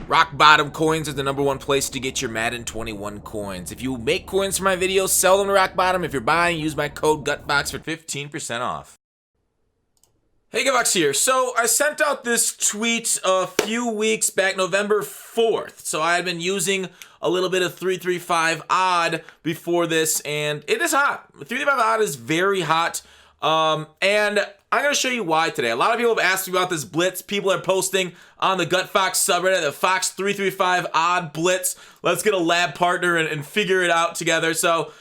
Rock Bottom Coins is the #1 place to get your Madden 21 coins. If you make coins for my videos, sell them to Rock Bottom. If you're buying, use my code GUTBOX for 15% off. Hey, Gutbox here. So I sent out this tweet a few weeks back, November 4th. So I had been using a little bit of 335 odd before this, and it is hot. 335 odd is very hot. And I'm going to show you why today. A lot of people have asked me about this Blitz. People are posting on the GutFox subreddit, the Fox 335 odd Blitz. Let's get a lab partner and figure it out together. So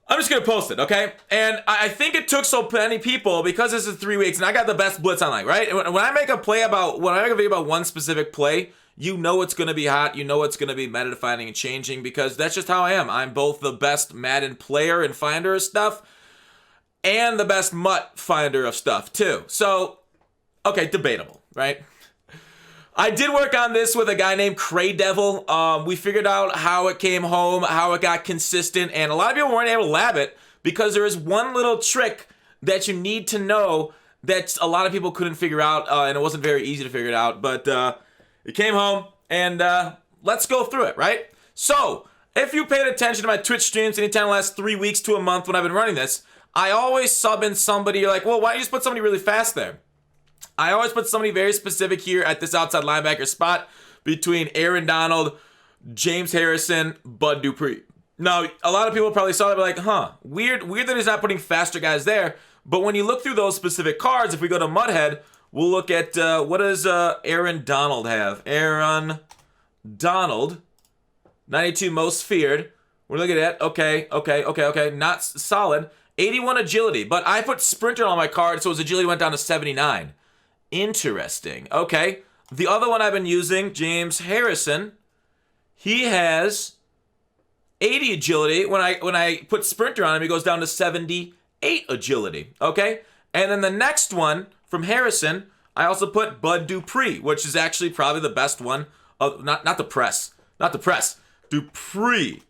I'm just going to post it, okay? And I think it took so many people because this is 3 weeks and I got the best Blitz online, right? And when I make a video about one specific play, you know it's going to be hot. You know it's going to be meta defining and changing because that's just how I am. I'm both the best Madden player and finder of stuff and the best mutt finder of stuff too. So, okay, debatable, right? I did work on this with a guy named Cray Devil. We figured out how it came home, how it got consistent, and a lot of people weren't able to lab it because there is one little trick that you need to know that a lot of people couldn't figure out, and it wasn't very easy to figure it out, but it came home, and let's go through it, right? So, if you paid attention to my Twitch streams anytime in the last 3 weeks to a month when I've been running this, I always sub in somebody. You're like, well, why don't you just put somebody really fast there? I always put somebody very specific here at this outside linebacker spot between Aaron Donald, James Harrison, Bud Dupree. Now, a lot of people probably saw that, but like, huh, weird that he's not putting faster guys there. But when you look through those specific cards, if we go to Mudhead, we'll look at what does Aaron Donald have? Aaron Donald, 92 most feared. We're looking at okay, not solid. 81 agility, but I put sprinter on my card, so his agility went down to 79. Interesting. Okay. The other one I've been using, James Harrison, he has 80 agility. When I put sprinter on him, he goes down to 78 agility. Okay. And then the next one from Harrison, I also put Bud Dupree, which is actually probably the best one. Not the press. Dupree.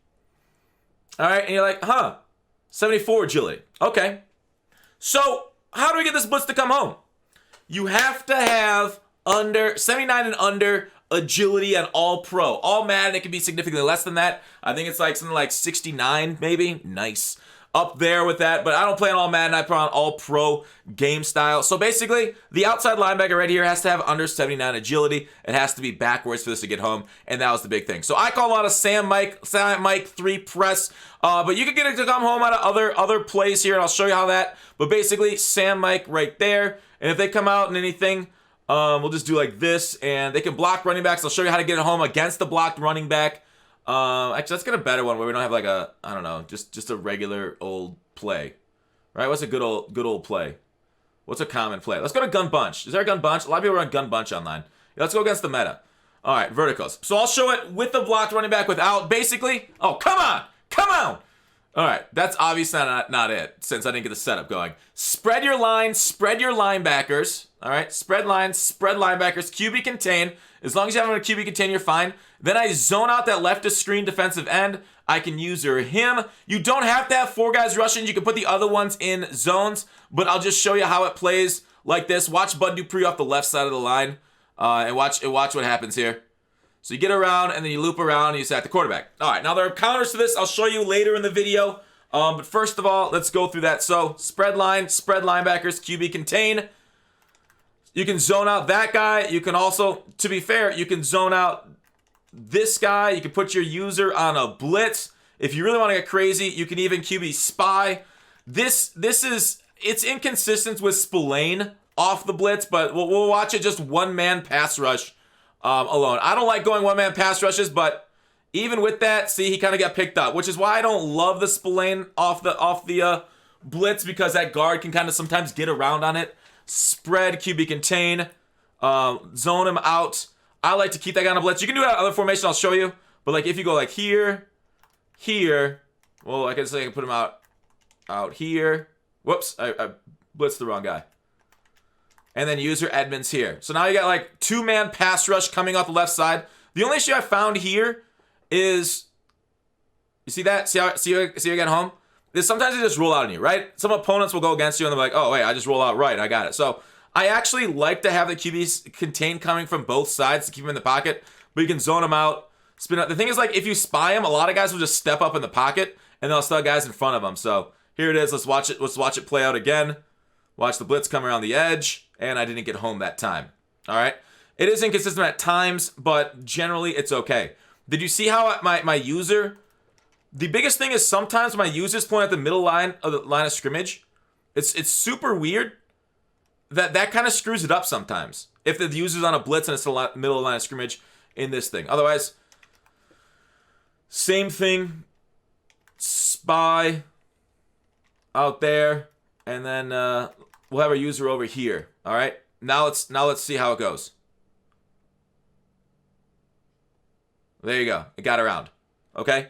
All right. And you're like, huh. 74 agility. Okay. So, how do we get this Blitz to come home? You have to have under 79 and under agility and all pro. All Madden, it can be significantly less than that. I think it's like something like 69 maybe. Nice. Up there with that, but I don't play on all Madden. I play on all pro game style. So basically, the outside linebacker right here has to have under 79 agility. It has to be backwards for this to get home, and that was the big thing. So I call a lot of Sam Mike 3 press, but you can get it to come home out of other plays here, and I'll show you how that. But basically, Sam Mike right there, and if they come out in anything, we'll just do like this, and they can block running backs. I'll show you how to get it home against the blocked running back. Actually, let's get a better one where we don't have like a, I don't know, just a regular old play, right? What's a good old play? What's a common play? Let's go to gun bunch. Is there a gun bunch? A lot of people run gun bunch online. Yeah, let's go against the meta. All right, verticals. So I'll show it with the blocked running back without, basically. Oh, come on. All right, that's obviously not it since I didn't get the setup going. Spread your line, spread your linebackers. All right, spread lines, spread linebackers, QB contain. As long as you have a QB contain, you're fine. Then I zone out that leftist screen defensive end. I can use him. You don't have to have 4 guys rushing. You can put the other ones in zones, but I'll just show you how it plays like this. Watch Bud Dupree off the left side of the line, and watch what happens here. So you get around, and then you loop around, and you sack the quarterback. All right, now there are counters to this. I'll show you later in the video. But first of all, let's go through that. So spread line, spread linebackers, QB contain. You can zone out that guy. You can also, to be fair, you can zone out this guy. You can put your user on a blitz. If you really want to get crazy, you can even QB spy. It's inconsistent with Spillane off the blitz, but we'll watch it just one-man pass rush alone. I don't like going one-man pass rushes, but even with that, see, he kind of got picked up, which is why I don't love the Spillane off the blitz, because that guard can kind of sometimes get around on it. Spread, QB contain, zone him out. I like to keep that guy on a blitz. You can do that other formation, I'll show you. But like if you go like here, well, I can say I can put him out here. Whoops, I blitzed the wrong guy. And then user Edmonds here. So now you got like 2-man pass rush coming off the left side. The only issue I found here is, you see that? See how I get home? Is sometimes they just roll out on you, right? Some opponents will go against you and they're like, oh, wait, I just roll out right. I got it. So I actually like to have the QBs contain coming from both sides to keep them in the pocket, but you can zone them out, spin out. The thing is, like, if you spy them, a lot of guys will just step up in the pocket, and they'll stun guys in front of them. So here it is. Let's watch it. Let's watch it play out again. Watch the blitz come around the edge, and I didn't get home that time. All right. It is inconsistent at times, but generally it's okay. Did you see how my user? The biggest thing is sometimes my user's playing at the middle line of scrimmage. It's super weird. That kind of screws it up sometimes. If the user's on a blitz and it's the middle line of scrimmage in this thing. Otherwise, same thing. Spy out there, and then we'll have our user over here. All right. Now let's see how it goes. There you go. It got around. Okay?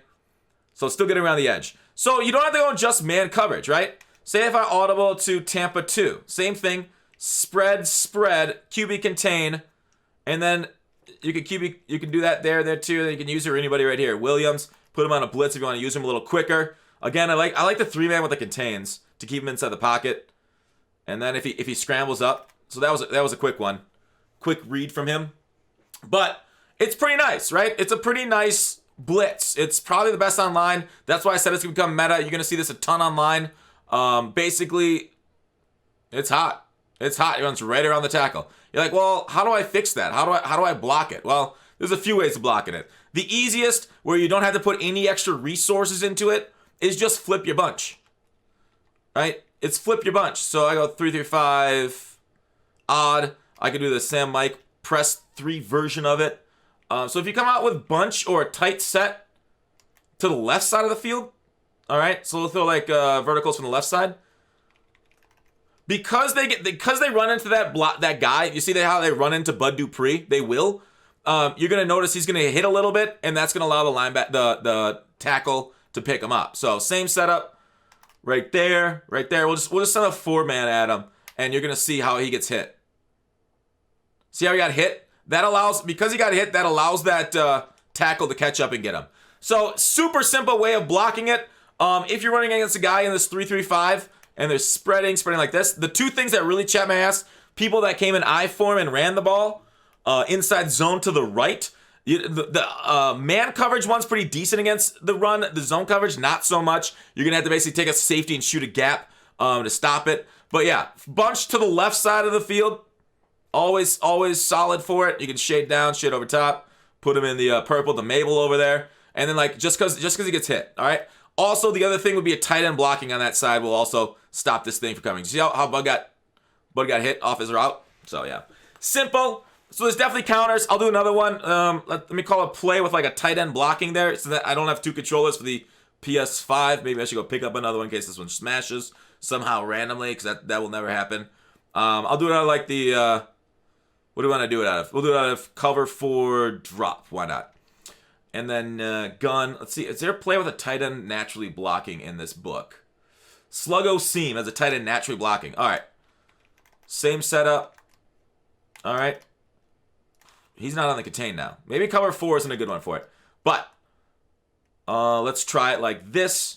So it's still getting around the edge. So you don't have to go on just man coverage, right? Say if I audible to Tampa 2. Same thing. Spread, QB contain, and then you can do that there too. Then you can use it for anybody right here. Williams, put him on a blitz if you want to use him a little quicker. Again, I like the 3-man with the contains to keep him inside the pocket. And then if he scrambles up. So that was a quick one. Quick read from him. But it's pretty nice, right? It's a pretty nice blitz. It's probably the best online. That's why I said it's going to become meta. You're going to see this a ton online. Basically, it's hot. It's hot. It runs right around the tackle. You're like, well, how do I fix that? How do I block it? Well, there's a few ways of blocking it. The easiest, where you don't have to put any extra resources into it, is just flip your bunch. Right? It's flip your bunch. So I go 3-5 odd. I can do the Sam Mike press 3 version of it. So if you come out with bunch or a tight set to the left side of the field, all right. So we'll throw like verticals from the left side. Because they run into that guy. You see how they run into Bud Dupree? They will. You're gonna notice he's gonna hit a little bit, and that's gonna allow the tackle to pick him up. So same setup, right there. We'll just send a 4-man at him, and you're gonna see how he gets hit. See how he got hit? Because he got hit, that allows that tackle to catch up and get him. So super simple way of blocking it. If you're running against a guy in this 3-3-5 and they're spreading like this, the two things that really chat my ass, people that came in I form and ran the ball, inside zone to the right. The man coverage one's pretty decent against the run. The zone coverage, not so much. You're going to have to basically take a safety and shoot a gap to stop it. But yeah, bunch to the left side of the field. Always solid for it. You can shade down, shade over top. Put him in the purple, the Mabel over there. And then like just because he gets hit, all right? Also, the other thing would be a tight end blocking on that side will also stop this thing from coming. See how Bud got hit off his route? So yeah, simple. So there's definitely counters. I'll do another one. Let me call a play with like a tight end blocking there, so that I don't have 2 controllers for the PS5. Maybe I should go pick up another one in case this one smashes somehow randomly, because that will never happen. I'll do it out of like the what do we want to do it out of? We'll do it out of cover 4 drop. Why not? And then gun. Let's see. Is there a play with a tight end naturally blocking in this book? Sluggo seam as a tight end naturally blocking. All right. Same setup. All right. He's not on the contain now. Maybe cover 4 isn't a good one for it. But let's try it like this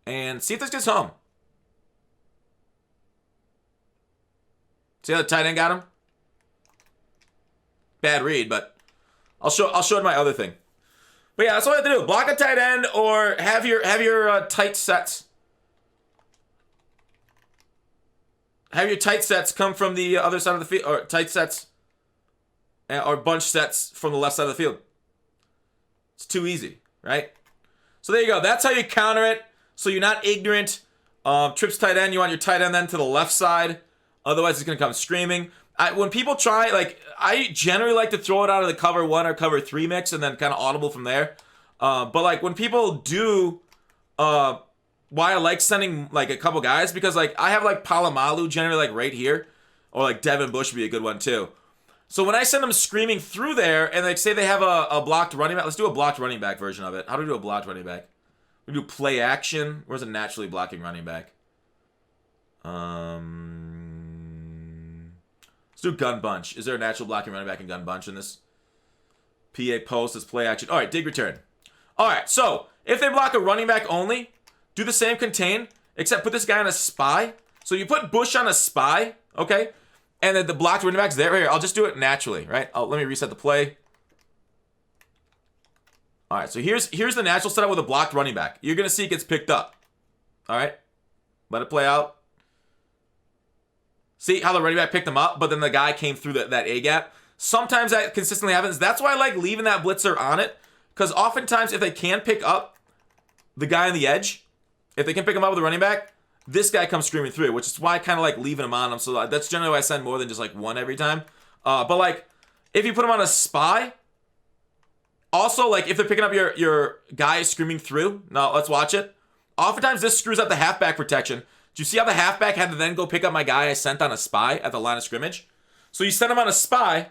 and see if this gets home. See how the tight end got him? Bad read, but I'll show it my other thing. But yeah, that's all I have to do. Block a tight end or have your tight sets. Have your tight sets come from the other side of the field, or tight sets or bunch sets from the left side of the field. It's too easy, right? So there you go. That's how you counter it. So you're not ignorant. Trips tight end, you want your tight end then to the left side. Otherwise, it's going to come screaming. When people try, like, I generally like to throw it out of the cover 1 or cover 3 mix and then kind of audible from there. But, like, when people do, why I like sending, like, a couple guys, because, like, I have, like, Palomalu generally, like, right here. Or, like, Devin Bush would be a good one, too. So when I send them screaming through there, and, like, say they have a blocked running back. Let's do a blocked running back version of it. How do we do a blocked running back? We do play action. Where's a naturally blocking running back? Let's do gun bunch. Is there a natural blocking running back in gun bunch in this? PA post is play action. All right, dig return. All right, so if they block a running back only, do the same contain, except put this guy on a spy. So you put Bush on a spy, okay? And then the blocked running back's there. Right here, I'll just do it naturally, right? Let me reset the play. All right, so here's the natural setup with a blocked running back. You're going to see it gets picked up. All right, let it play out. See how the running back picked him up, but then the guy came through that A gap. Sometimes that consistently happens. That's why I like leaving that blitzer on it, because oftentimes if they can pick up the guy on the edge, if they can pick him up with a running back, this guy comes screaming through, which is why I kind of like leaving him on him. So that's generally why I send more than just like one every time. But like if you put him on a spy, also like if they're picking up your guy screaming through, now let's watch it. Oftentimes this screws up the halfback protection. Do you see how the halfback had to then go pick up my guy I sent on a spy at the line of scrimmage? So you send him on a spy,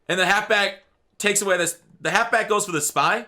and the halfback takes away this. The halfback goes for the spy,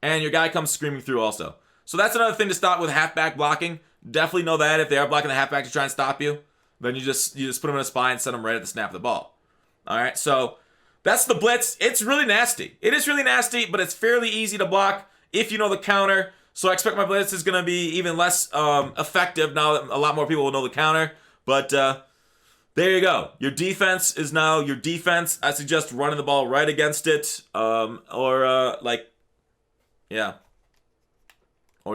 and your guy comes screaming through also. So that's another thing to stop with halfback blocking. Definitely know that if they are blocking the halfback to try and stop you, then you just put them in a spy and send them right at the snap of the ball. All right, so that's the blitz. It's really nasty. It is really nasty, but it's fairly easy to block if you know the counter. So I expect my blitz is going to be even less effective now that a lot more people will know the counter. But there you go. Your defense is now your defense. I suggest running the ball right against it, or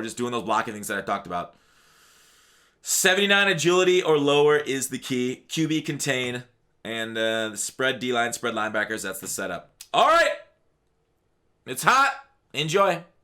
just doing those blocking things that I talked about. 79 agility or lower is the key. QB contain, and the spread D-line, spread linebackers, that's the setup. All right. It's hot. Enjoy.